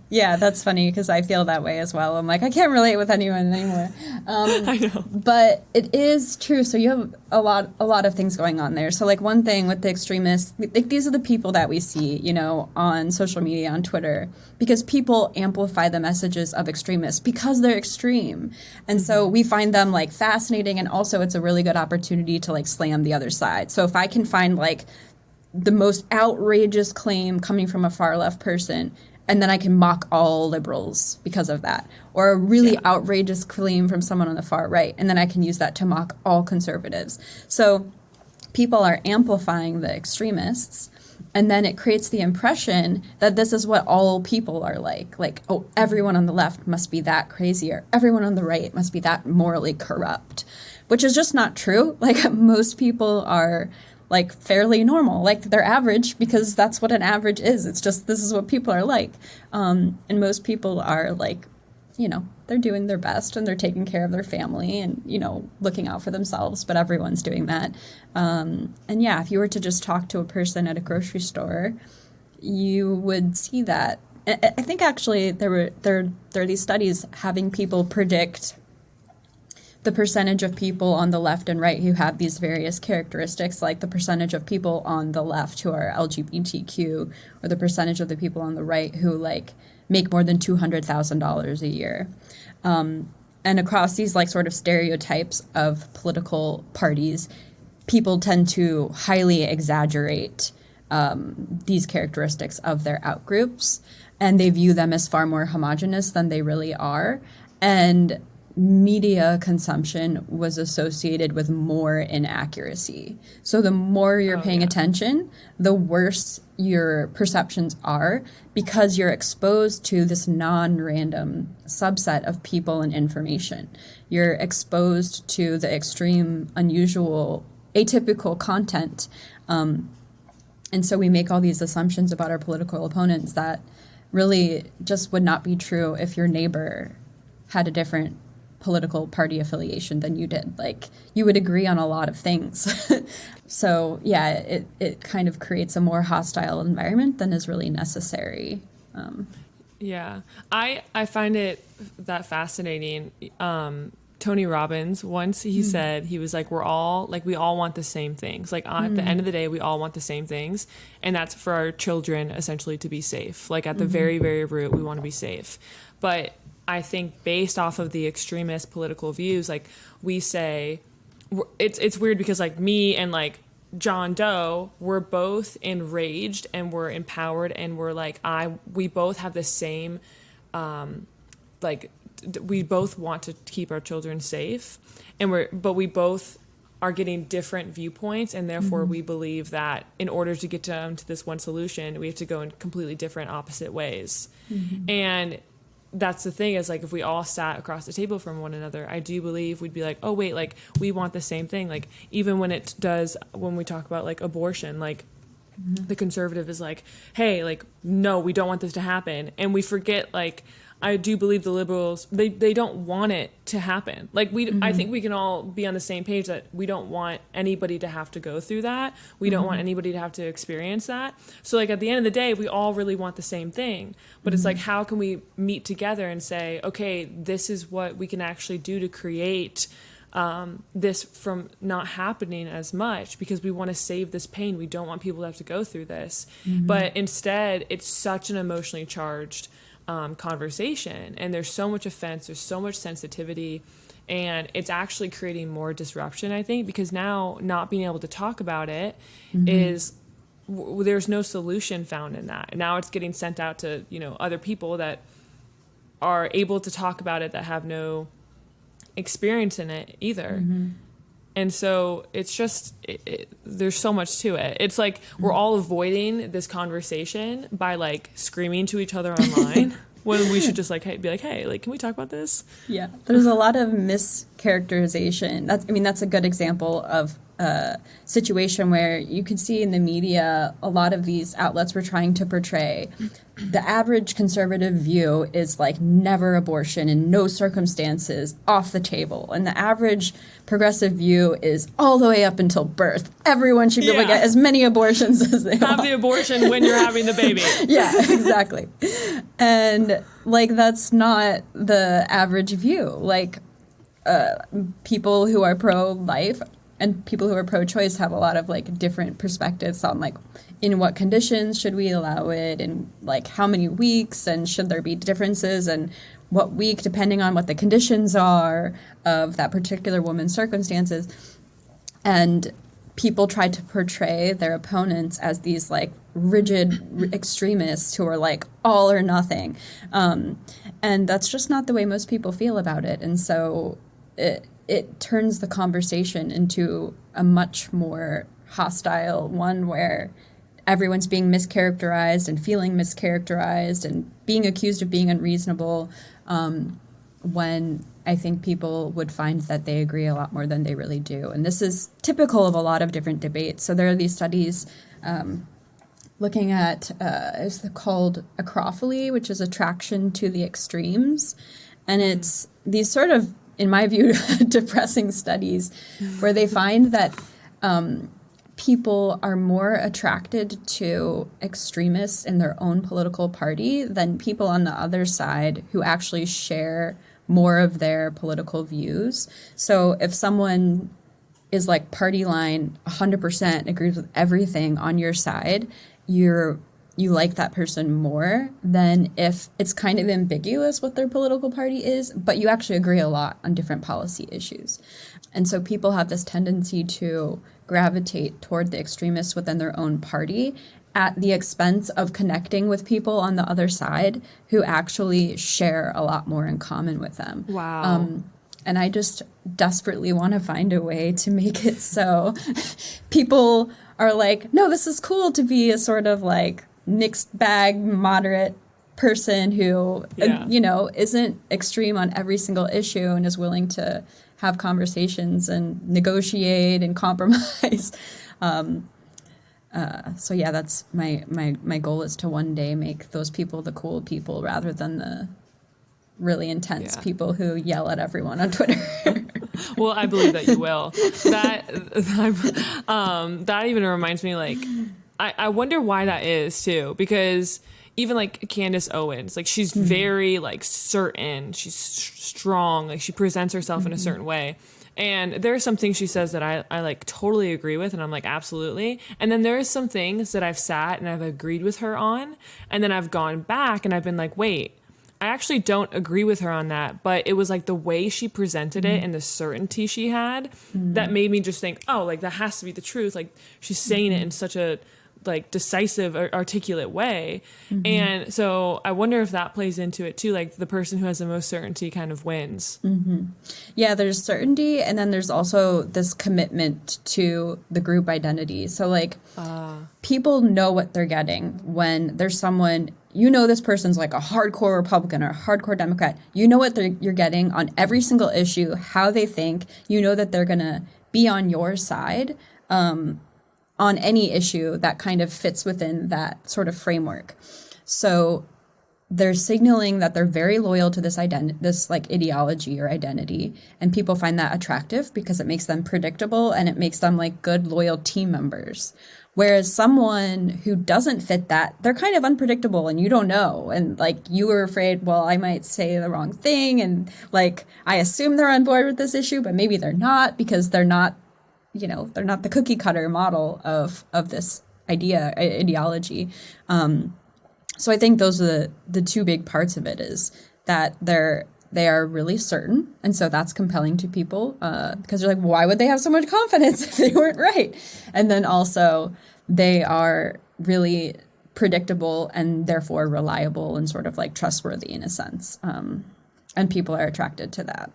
Yeah, that's funny because I feel that way as well. I'm like, I can't relate with anyone anymore. I know. But it is true. So you have a lot of things going on there. So like one thing with the extremists, like these are the people that we see, you know, on social media, on Twitter, because people amplify the messages of extremists because they're extreme. And so we find them like fascinating. And also it's a really good opportunity to like slam the other side. So if I can find like the most outrageous claim coming from a far left person, and then I can mock all liberals because of that. Or a really outrageous claim from someone on the far right, and then I can use that to mock all conservatives. So people are amplifying the extremists, and then it creates the impression that this is what all people are like. Like, oh, everyone on the left must be that crazy, or everyone on the right must be that morally corrupt, which is just not true. Like, most people are like fairly normal, like they're average because that's what an average is. It's just, this is what people are like. And most people are like, you know, they're doing their best and they're taking care of their family and, you know, looking out for themselves, but everyone's doing that. And yeah, if you were to just talk to a person at a grocery store, you would see that. I think actually there are these studies having people predict the percentage of people on the left and right who have these various characteristics, like the percentage of people on the left who are LGBTQ, or the percentage of the people on the right who like make more than $200,000 a year. And across these like sort of stereotypes of political parties, people tend to highly exaggerate these characteristics of their outgroups, and they view them as far more homogenous than they really are. And media consumption was associated with more inaccuracy. So the more you're paying attention, the worse your perceptions are, because you're exposed to this non-random subset of people and information. You're exposed to the extreme, unusual, atypical content. And so we make all these assumptions about our political opponents that really just would not be true if your neighbor had a different political party affiliation than you did. Like, you would agree on a lot of things. So yeah, it kind of creates a more hostile environment than is really necessary. Yeah, I find it that fascinating. Tony Robbins, once he said, he was like, we all want the same things. Like, at the end of the day, we all want the same things. And that's for our children essentially to be safe. Like, at the very, very root, we want to be safe. But I think based off of the extremist political views, like, we say, it's weird because like me and like John Doe, we're both enraged and we're empowered and we're like, we both have the same, we both want to keep our children safe, but we both are getting different viewpoints, and therefore we believe that in order to get down to this one solution, we have to go in completely different opposite ways. And that's the thing, is like, if we all sat across the table from one another, I do believe we'd be like, oh wait, like, we want the same thing. Like, even when we talk about like abortion, like the conservative is like, hey, like, no, we don't want this to happen. And we forget, like, I do believe the liberals, they don't want it to happen. Like, I think we can all be on the same page that we don't want anybody to have to go through that. We don't want anybody to have to experience that. So like, at the end of the day, we all really want the same thing. But it's like, how can we meet together and say, okay, this is what we can actually do to create this from not happening as much, because we want to save this pain. We don't want people to have to go through this. But instead, it's such an emotionally charged conversation, and there's so much offense, there's so much sensitivity, and it's actually creating more disruption, I think, because now not being able to talk about it is there's no solution found in that. Now it's getting sent out to, you know, other people that are able to talk about it that have no experience in it either. And so it's just, there's so much to it. It's like we're all avoiding this conversation by like screaming to each other online when we should just like be like, hey, like, can we talk about this? Yeah, there's a lot of mischaracterization. That's a good example of situation where you could see in the media a lot of these outlets were trying to portray the average conservative view is like never abortion in no circumstances, off the table, and the average progressive view is all the way up until birth. Everyone should be able to get as many abortions as they want. Have the abortion when you're having the baby. Yeah, exactly. And like that's not the average view. Like people who are pro-life and people who are pro-choice have a lot of like different perspectives on like in what conditions should we allow it, and like how many weeks, and should there be differences, and what week depending on what the conditions are of that particular woman's circumstances. And people try to portray their opponents as these like rigid extremists who are like all or nothing. And that's just not the way most people feel about it. And so it turns the conversation into a much more hostile one where everyone's being mischaracterized and feeling mischaracterized and being accused of being unreasonable, when I think people would find that they agree a lot more than they really do. And this is typical of a lot of different debates. So there are these studies looking at, it's called acrophilia, which is attraction to the extremes. And it's these sort of, in my view, depressing studies where they find that people are more attracted to extremists in their own political party than people on the other side who actually share more of their political views. So if someone is like party line 100% agrees with everything on your side, you like that person more than if it's kind of ambiguous what their political party is, but you actually agree a lot on different policy issues. And so people have this tendency to gravitate toward the extremists within their own party at the expense of connecting with people on the other side who actually share a lot more in common with them. Wow. And I just desperately want to find a way to make it so people are like, no, this is cool to be a sort of like mixed bag, moderate person who, isn't extreme on every single issue and is willing to have conversations and negotiate and compromise. So yeah, that's my goal, is to one day make those people the cool people rather than the really intense people who yell at everyone on Twitter. Well, I believe that you will. That even reminds me, like, I wonder why that is too, because even like Candace Owens, like she's very like certain, she's strong, like she presents herself in a certain way. And there are some things she says that I like totally agree with, and I'm like, absolutely. And then there are some things that I've sat and I've agreed with her on, and then I've gone back and I've been like, wait, I actually don't agree with her on that, but it was like the way she presented it and the certainty she had that made me just think, oh, like that has to be the truth. Like she's saying it in such a like decisive, articulate way. And so I wonder if that plays into it too, like the person who has the most certainty kind of wins. Yeah, there's certainty, and then there's also this commitment to the group identity. So like people know what they're getting when there's someone, this person's like a hardcore Republican or a hardcore Democrat. You know what you're getting on every single issue, how they think. You know that they're going to be on your side on any issue that kind of fits within that sort of framework. So they're signaling that they're very loyal to this this like ideology or identity, and people find that attractive because it makes them predictable and it makes them like good, loyal team members. Whereas someone who doesn't fit that, they're kind of unpredictable and you don't know. And like you were afraid, well, I might say the wrong thing. And like, I assume they're on board with this issue, but maybe they're not, because they're not the cookie cutter model of this ideology. So I think those are the two big parts of it, is that they are really certain. And so that's compelling to people because they're like, why would they have so much confidence if they weren't right? And then also they are really predictable and therefore reliable and sort of like trustworthy in a sense. And people are attracted to that.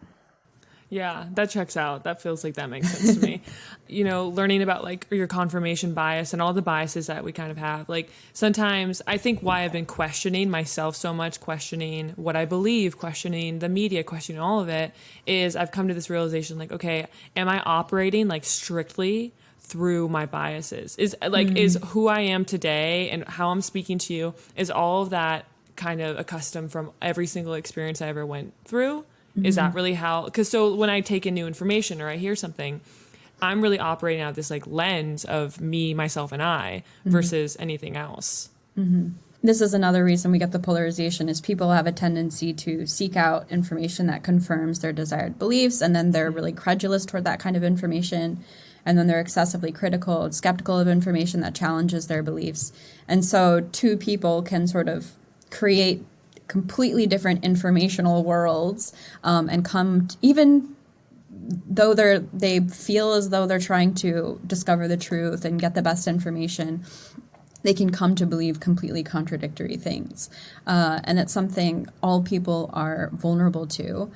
Yeah, that checks out. That feels like that makes sense to me. Learning about like your confirmation bias and all the biases that we kind of have. Like sometimes I think why I've been questioning myself so much, questioning what I believe, questioning the media, questioning all of it, is I've come to this realization like, okay, am I operating like strictly through my biases? Is who I am today and how I'm speaking to you, is all of that kind of accustomed from every single experience I ever went through? Is that really how? Because so when I take in new information or I hear something, I'm really operating out of this like lens of me, myself, and I versus anything else. This is another reason we get the polarization is people have a tendency to seek out information that confirms their desired beliefs, and then they're really credulous toward that kind of information. And then they're excessively critical and skeptical of information that challenges their beliefs. And so two people can sort of create completely different informational worlds, and even though they feel as though they're trying to discover the truth and get the best information, they can come to believe completely contradictory things. And it's something all people are vulnerable to.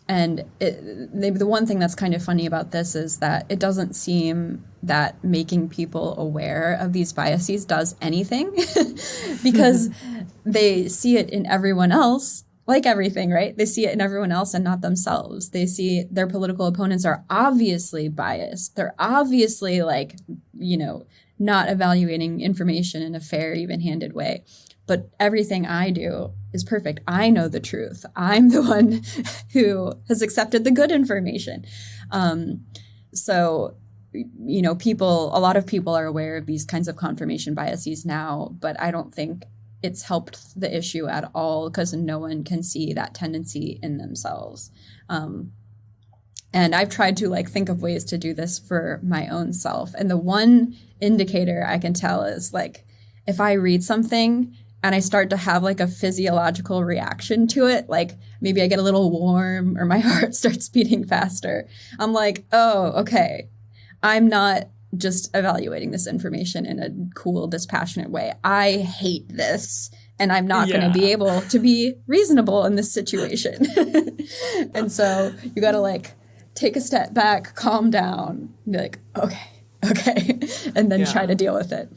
And the one thing that's kind of funny about this is that it doesn't seem that making people aware of these biases does anything because they see it in everyone else, like everything, right? They see it in everyone else and not themselves. They see their political opponents are obviously biased. They're obviously not evaluating information in a fair, even-handed way. But everything I do is perfect. I know the truth. I'm the one who has accepted the good information. So, a lot of people are aware of these kinds of confirmation biases now, but I don't think it's helped the issue at all because no one can see that tendency in themselves. And I've tried to think of ways to do this for my own self. And the one indicator I can tell is if I read something and I start to have a physiological reaction to it, maybe I get a little warm or my heart starts beating faster. I'm like, oh, okay, I'm not just evaluating this information in a cool, dispassionate way. I hate this, and I'm not going to be able to be reasonable in this situation. And so you got to take a step back, calm down, and be like, okay, and then try to deal with it.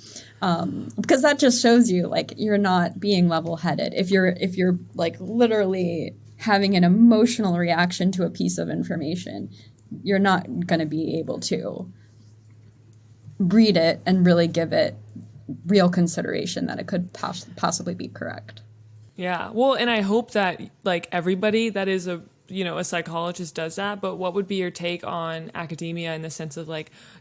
Because that just shows you you're not being level-headed. If you're literally having an emotional reaction to a piece of information, you're not going to be able to read it and really give it real consideration that it could possibly be correct. Yeah. Well, and I hope that everybody that is a psychologist does that, but what would be your take on academia in the sense of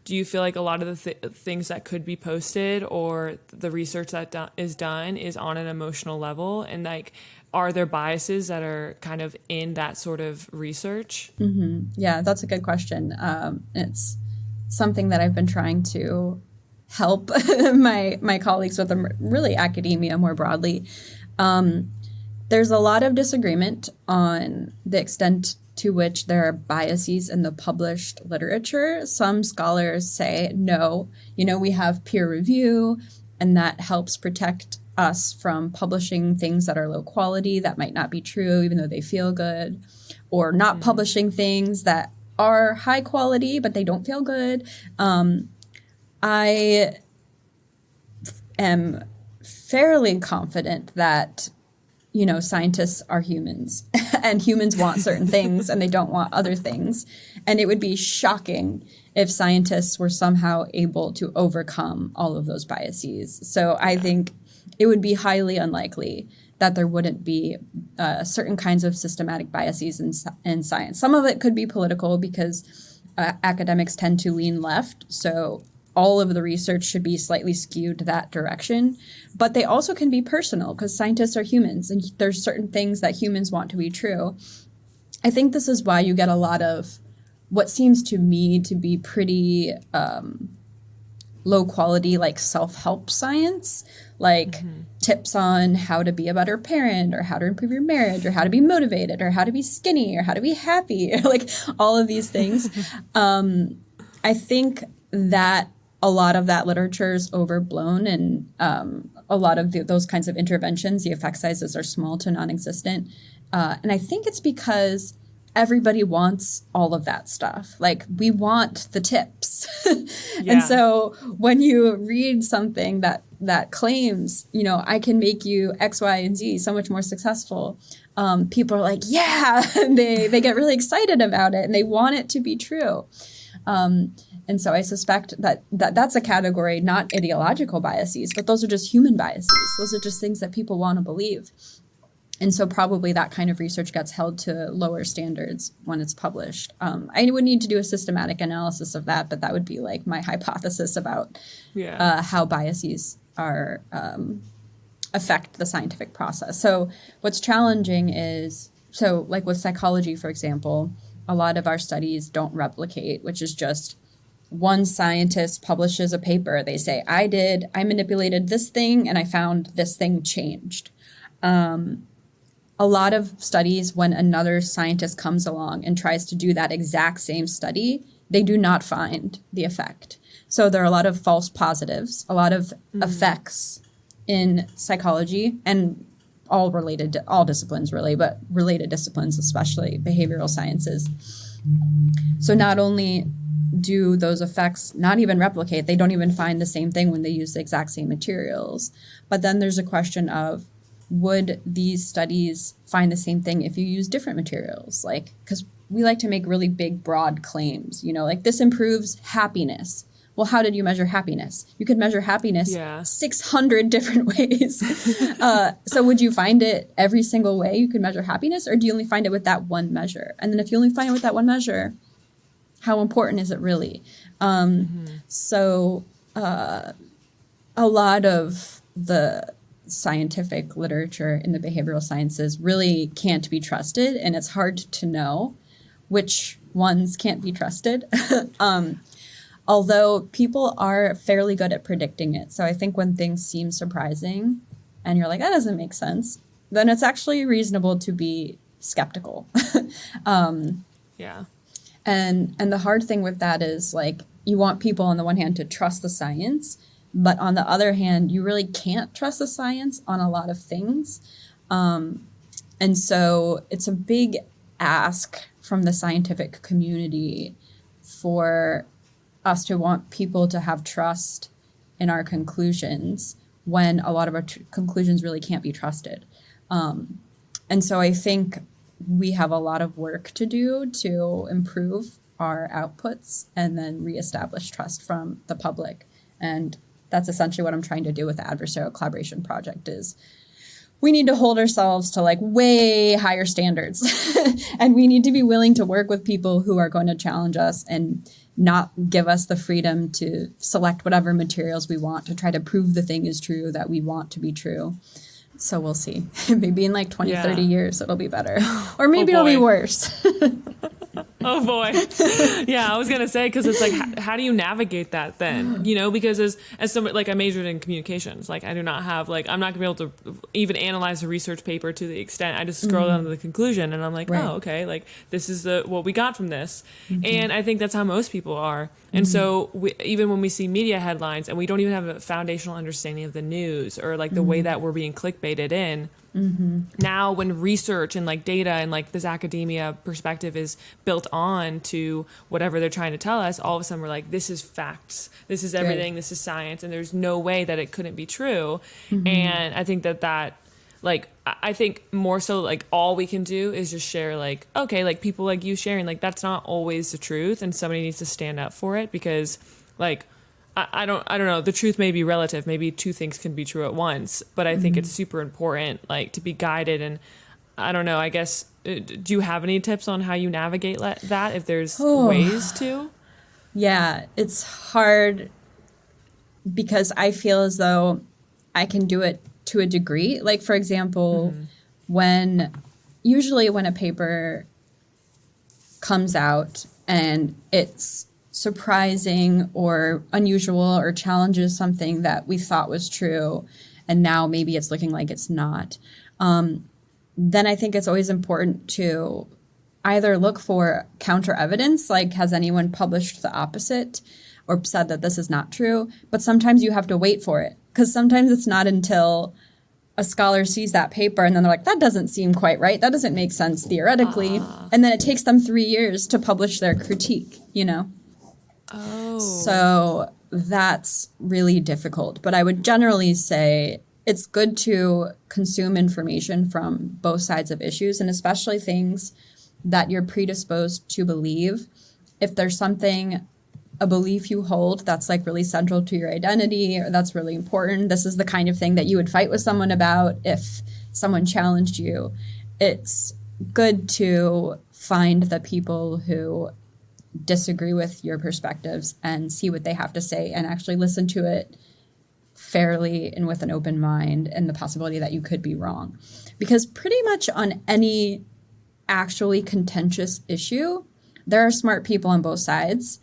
do you feel like a lot of the things that could be posted or the research that is done is on an emotional level, and are there biases that are kind of in that sort of research? Mm-hmm. Yeah, that's a good question. It's something that I've been trying to help my colleagues with, really academia more broadly. There's a lot of disagreement on the extent to which there are biases in the published literature. Some scholars say, no, we have peer review, and that helps protect us from publishing things that are low quality, that might not be true, even though they feel good, or not publishing things that are high quality, but they don't feel good. I am fairly confident that scientists are humans and humans want certain things and they don't want other things. And it would be shocking if scientists were somehow able to overcome all of those biases. So I think it would be highly unlikely that there wouldn't be certain kinds of systematic biases in science. Some of it could be political because academics tend to lean left. So all of the research should be slightly skewed to that direction. But they also can be personal because scientists are humans and there's certain things that humans want to be true. I think this is why you get a lot of what seems to me to be pretty low quality, self-help science, tips on how to be a better parent or how to improve your marriage or how to be motivated or how to be skinny or how to be happy, all of these things. I think that a lot of that literature is overblown, and a lot of those kinds of interventions, the effect sizes are small to non-existent. And I think it's because everybody wants all of that stuff. Like, we want the tips. Yeah. And so when you read something that claims, you know, I can make you X, Y, and Z so much more successful, people are like, yeah, and they get really excited about it and they want it to be true. And so I suspect that's a category, not ideological biases, but those are just human biases. Those are just things that people want to believe. And so probably that kind of research gets held to lower standards when it's published. I would need to do a systematic analysis of that, but that would be like my hypothesis about how biases are affect the scientific process. So what's challenging is, so like with psychology, for example, a lot of our studies don't replicate, which is just one scientist publishes a paper. They say, I manipulated this thing and I found this thing changed. A lot of studies, when another scientist comes along and tries to do that exact same study, they do not find the effect. So there are a lot of false positives, a lot of effects in psychology, and all disciplines really, but related disciplines, especially behavioral sciences. So not only do those effects not even replicate, they don't even find the same thing when they use the exact same materials. But then there's a question of, would these studies find the same thing if you use different materials? Like, because we like to make really big, broad claims, you know, like this improves happiness. Well, how did you measure happiness? You could measure happiness 600 different ways. So would you find it every single way you could measure happiness, or do you only find it with that one measure? And then if you only find it with that one measure, how important is it really? So a lot of the scientific literature in the behavioral sciences really can't be trusted, and it's hard to know which ones can't be trusted. Although people are fairly good at predicting it. So I think when things seem surprising and you're like, that doesn't make sense, then it's actually reasonable to be skeptical. And the hard thing with that is, like, you want people on the one hand to trust the science, but on the other hand, you really can't trust the science on a lot of things. And so it's a big ask from the scientific community for us to want people to have trust in our conclusions when a lot of our conclusions really can't be trusted. And so I think we have a lot of work to do to improve our outputs and then reestablish trust from the public. And that's essentially what I'm trying to do with the Adversarial Collaboration Project. Is we need to hold ourselves to like way higher standards. And we need to be willing to work with people who are going to challenge us and not give us the freedom to select whatever materials we want to try to prove the thing is true that we want to be true. So we'll see. Maybe in like 20, 30 years, it'll be better. Or maybe it'll be worse. Oh, boy. Yeah, I was going to say, because it's like, how do you navigate that then? You know, because as somebody, like, I majored in communications. Like, I do not have, like, I'm not going to be able to even analyze a research paper to the extent. I just scroll down to the conclusion and I'm like, oh, okay, like, this is what we got from this. And I think that's how most people are. And so even when we see media headlines and we don't even have a foundational understanding of the news or like the way that we're being clickbaited in, now when research and like data and like this academia perspective is built on to whatever they're trying to tell us, all of a sudden we're like, this is facts, this is everything, this is science, and there's no way that it couldn't be true. And I think that like, I think more so like all we can do is just share like, okay, like people like you sharing, like that's not always the truth and somebody needs to stand up for it, because like, I don't know. The truth may be relative. Maybe two things can be true at once, but I think it's super important, like, to be guided. And I don't know, I guess, do you have any tips on how you navigate that, if there's ways to? Yeah, it's hard because I feel as though I can do it to a degree. Like, for example, usually when a paper comes out and it's surprising or unusual or challenges something that we thought was true and now maybe it's looking like it's not, then I think it's always important to either look for counter evidence, like has anyone published the opposite or said that this is not true, but sometimes you have to wait for it, because sometimes it's not until a scholar sees that paper and then they're like, that doesn't seem quite right. That doesn't make sense theoretically. And then it takes them 3 years to publish their critique, you know? Oh. So that's really difficult. But I would generally say it's good to consume information from both sides of issues, and especially things that you're predisposed to believe. If there's something, a belief you hold that's like really central to your identity, or that's really important, this is the kind of thing that you would fight with someone about if someone challenged you. It's good to find the people who disagree with your perspectives and see what they have to say and actually listen to it fairly and with an open mind, and the possibility that you could be wrong. Because pretty much on any actually contentious issue, there are smart people on both sides.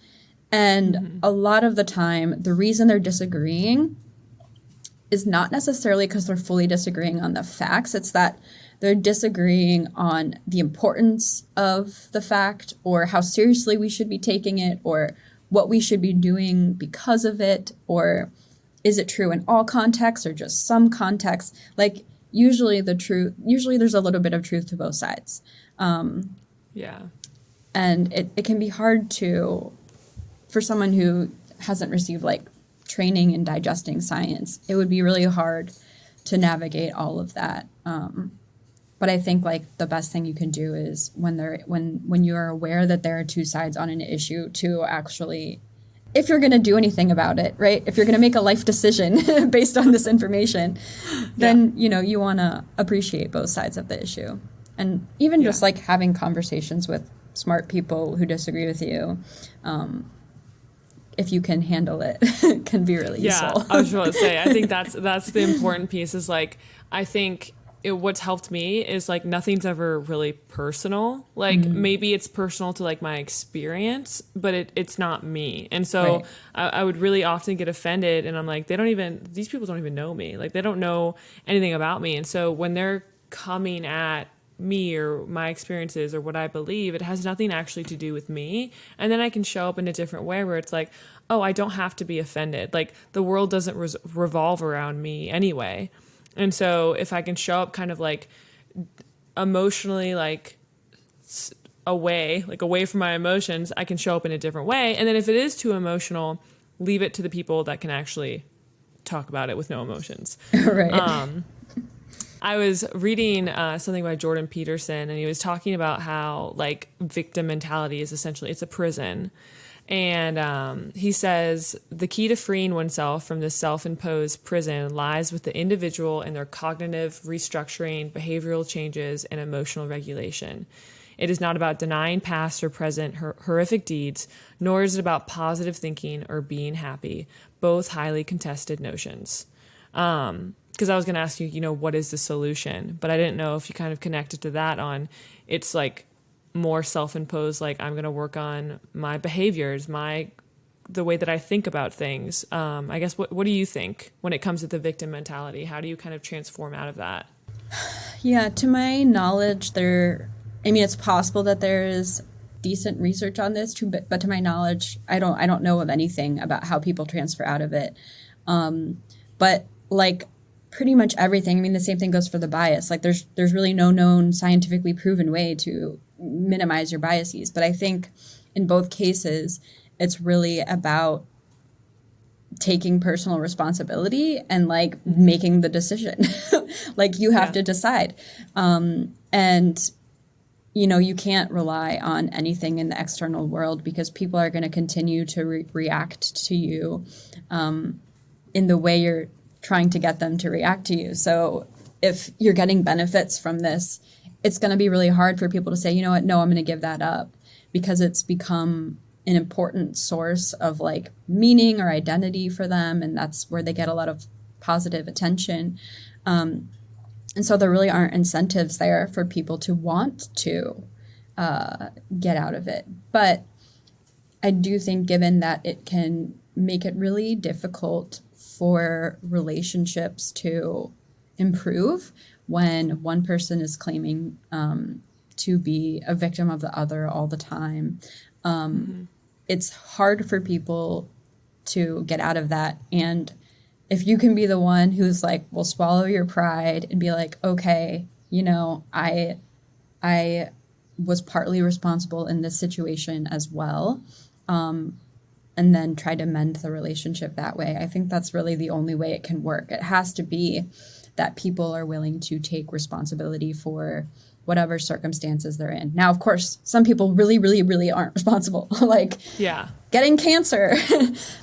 And a lot of the time, the reason they're disagreeing is not necessarily because they're fully disagreeing on the facts. It's that they're disagreeing on the importance of the fact, or how seriously we should be taking it, or what we should be doing because of it, or is it true in all contexts or just some contexts? Like usually there's a little bit of truth to both sides. Yeah. And it can be hard for someone who hasn't received like training in digesting science, it would be really hard to navigate all of that. But I think like the best thing you can do is when you're aware that there are two sides on an issue, to actually, if you're going to do anything about it, right? If you're going to make a life decision based on this information, then, you want to appreciate both sides of the issue. And even just like having conversations with smart people who disagree with you, if you can handle it, can be really useful. I was going to say, I think that's the important piece, is like, I think what's helped me is like nothing's ever really personal. Like maybe it's personal to like my experience, but it's not me. And so I would really often get offended, and I'm like, these people don't even know me. Like they don't know anything about me. And so when they're coming at me or my experiences or what I believe, it has nothing actually to do with me. And then I can show up in a different way where it's like, oh, I don't have to be offended. Like the world doesn't revolve around me anyway. And so if I can show up kind of like emotionally, like away from my emotions, I can show up in a different way. And then if it is too emotional, leave it to the people that can actually talk about it with no emotions. Right. I was reading something by Jordan Peterson, and he was talking about how like victim mentality is essentially, it's a prison. And he says the key to freeing oneself from this self-imposed prison lies with the individual and their cognitive restructuring, behavioral changes, and emotional regulation. It is not about denying past or present horrific deeds, nor is it about positive thinking or being happy, both highly contested notions. Because I was going to ask you, what is the solution? But I didn't know if you kind of connected to that on, it's like more self-imposed, like I'm going to work on my behaviors, the way that I think about things. I guess, what do you think when it comes to the victim mentality? How do you kind of transform out of that? Yeah, to my knowledge, it's possible that there is decent research on this too, but to my knowledge, I don't know of anything about how people transfer out of it. But like pretty much everything, the same thing goes for the bias. Like there's really no known scientifically proven way to minimize your biases. But I think in both cases, it's really about taking personal responsibility and like making the decision. Like you have to decide. And you can't rely on anything in the external world, because people are going to continue to react to you in the way you're trying to get them to react to you. So if you're getting benefits from this, it's going to be really hard for people to say, you know what, no, I'm going to give that up, because it's become an important source of like meaning or identity for them. And that's where they get a lot of positive attention. And so there really aren't incentives there for people to want to get out of it. But I do think, given that it can make it really difficult for relationships to improve when one person is claiming to be a victim of the other all the time. It's hard for people to get out of that. And if you can be the one who's like, will swallow your pride and be like, okay, you know, I was partly responsible in this situation as well. And then try to mend the relationship that way. I think that's really the only way it can work. It has to be that people are willing to take responsibility for whatever circumstances they're in. Now, of course, some people really, really, really aren't responsible. Like getting cancer.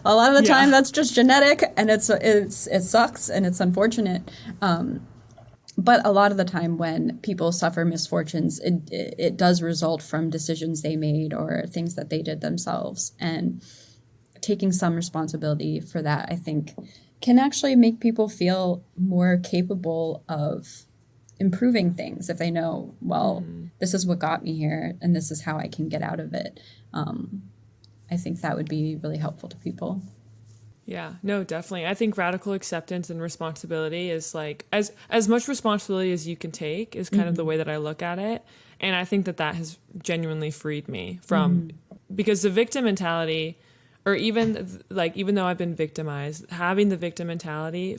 A lot of the time that's just genetic, and it sucks and it's unfortunate. But a lot of the time when people suffer misfortunes, it does result from decisions they made or things that they did themselves. And taking some responsibility for that, I think, can actually make people feel more capable of improving things if they know, well, this is what got me here and this is how I can get out of it. I think that would be really helpful to people. Yeah, no, definitely. I think radical acceptance and responsibility is like as much responsibility as you can take is kind of the way that I look at it. And I think that has genuinely freed me from, because the victim mentality, or even though I've been victimized, having the victim mentality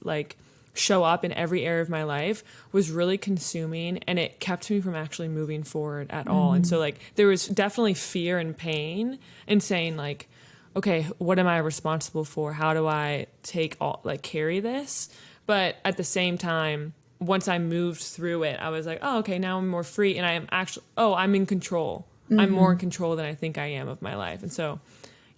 like show up in every area of my life was really consuming, and it kept me from actually moving forward at all. And so like there was definitely fear and pain in saying like, okay, what am I responsible for? How do I carry this? But at the same time, once I moved through it, I was like, oh, okay, now I'm more free, and I am actually, I'm in control. I'm more in control than I think I am of my life. And so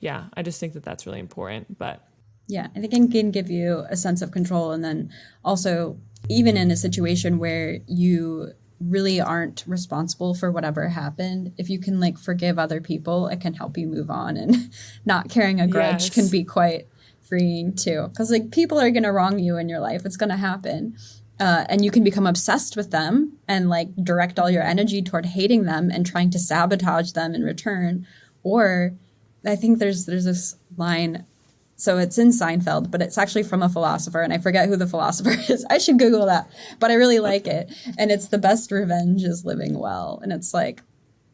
yeah, I just think that that's really important. But yeah, I think it can give you a sense of control. And then also, even in a situation where you really aren't responsible for whatever happened, if you can like forgive other people, it can help you move on. And not carrying a grudge can be quite freeing too. Because like people are going to wrong you in your life. It's going to happen. And you can become obsessed with them and like direct all your energy toward hating them and trying to sabotage them in return. Or I think there's this line, so it's in Seinfeld, but it's actually from a philosopher, and I forget who the philosopher is. I should Google that, but I really like it. And it's the best revenge is living well. And it's like,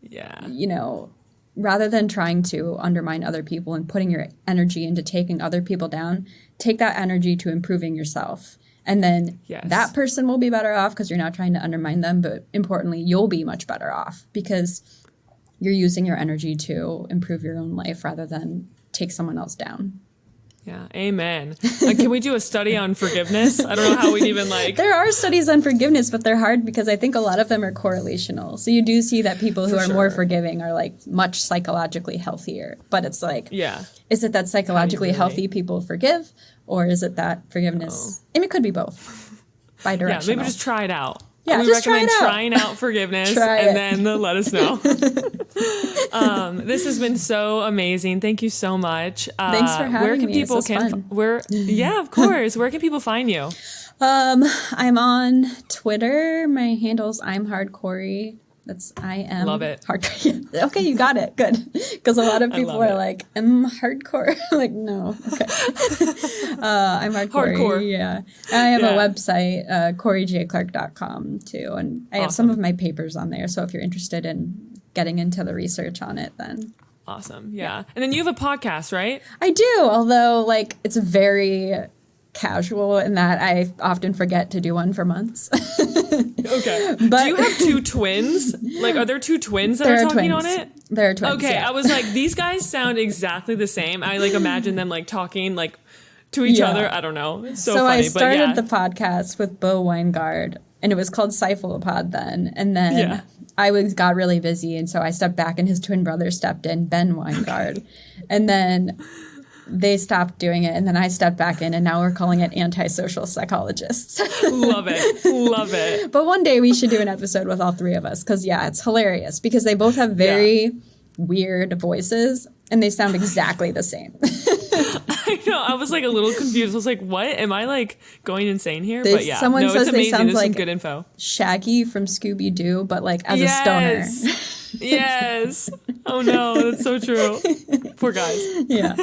you know, rather than trying to undermine other people and putting your energy into taking other people down, take that energy to improving yourself. And then that person will be better off because you're not trying to undermine them. But importantly, you'll be much better off because you're using your energy to improve your own life rather than take someone else down. Yeah, amen. Can we do a study on forgiveness? I don't know how we'd even like... There are studies on forgiveness, but they're hard because I think a lot of them are correlational. So you do see that people who are more forgiving are like much psychologically healthier. But it's like, is it that psychologically healthy people forgive? Or is it that forgiveness? I mean, it could be both. Bidirectional. Yeah, maybe just try it out. Yeah, we recommend trying out forgiveness then let us know. This has been so amazing. Thank you so much. Thanks for having me. This was fun. Yeah, of course. Where can people find you? I'm on Twitter. My handle's I'm Hardcory. That's I am. Love it. Hardcore. Okay, you got it. Good. Because a lot of people are like, I'm hardcore. Like, no. Okay. I'm hardcore. Yeah. I have a website, CoryJClark.com too. And I have some of my papers on there. So if you're interested in getting into the research on it, then. Awesome. Yeah. And then you have a podcast, right? I do. Although, like, it's very casual in that I often forget to do one for months. Okay. But do you have two twins? Like, are there two twins that are talking on it? There are twins. Okay. Yeah. I was like, these guys sound exactly the same. I like imagine them like talking like to each other. I don't know. It's so funny. I started the podcast with Bo Weingard, and it was called Psychologist then. And then got really busy, and so I stepped back, and his twin brother stepped in, Ben Weingard. And then they stopped doing it, and then I stepped back in, and now we're calling it AntiSocial Psychologists. Love it. Love it. But one day we should do an episode with all three of us, because, it's hilarious, because they both have very weird voices, and they sound exactly the same. I know. I was like a little confused. I was like, what? Am I like going insane here? Someone says it's amazing. They sound There's like some good info. Shaggy from Scooby-Doo, but like as a stoner. Yes. Oh no, that's so true. Poor guys. Yeah.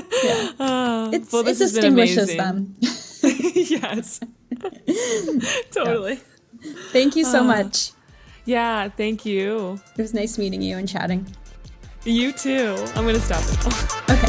It distinguishes them. Yes. Totally. Thank you so much. Yeah, thank you. It was nice meeting you and chatting. You too. I'm going to stop it. Okay.